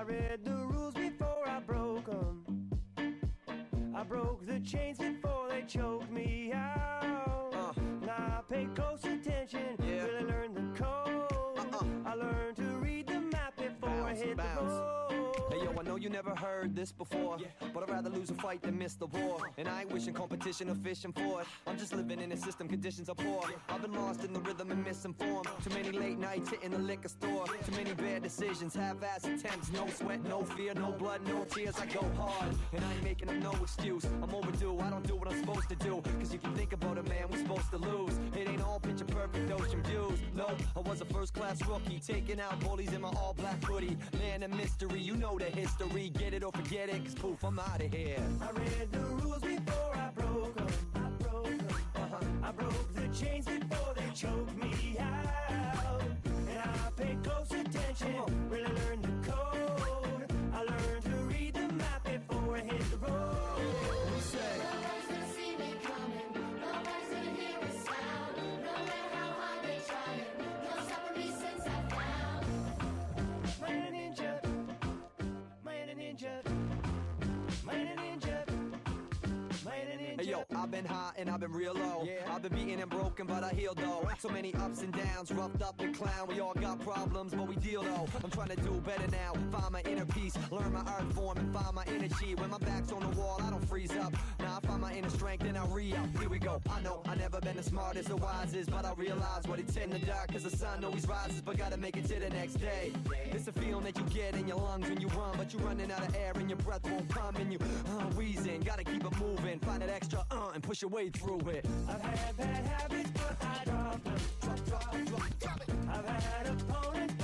read the rules before I broke them. I broke the chains before they choked me out. Now I pay close attention, really learned the code. I learned to read the map before I hit the road. Hey yo, I know you never heard this before, but I'd rather lose a fight than miss the war. And I ain't wishing competition or fishing for it. I'm just living in a system, conditions are poor. I've been lost in the rhythm and misinformed. Too many late nights hitting the liquor store. Too many bad decisions, half-ass attempts. No sweat, no fear, no blood, no tears. I go hard, and I ain't making up no excuse. I'm overdue, I don't do what I'm supposed to do. Cause if you think about it, man, we supposed to lose. It ain't all picture perfect ocean views. No, I was a first-class rookie, taking out bullies in my all-black hoodie. Man of mystery, you know the history. Get it or forget it, cause poof, I'm out of here. I read the rules before I broke them. I broke the chains before they choked me out. And I paid close attention, really learned the code. I learned to read the map before I hit the road. We say, nobody's gonna see me coming. Nobody's gonna hear a sound. No matter how hard they try it, no stopping me since I found. Man a ninja, man a ninja, man a ninja, man a ninja. hey yo, I've been high and I've been real low. I've been beaten and broken, but I healed though. So many ups and downs, roughed up and clown. We all got problems, but we deal though. I'm trying to do better now, find my inner peace, learn my art form and find my energy. When my back's on the wall, I don't freeze up. Now I find my inner strength and I re-up. Here we go. I know I never been the smartest or wisest, but I realize what it's in the dark, cause the sun always rises, but gotta make it to the next day. It's a feeling that you get in your lungs when you run, but you're running out of air and your breath won't come, and you wheezing. Gotta keep it moving, find that extra and push your way through it. I've had bad habits, but I dropped them. Drop it. I've had opponents,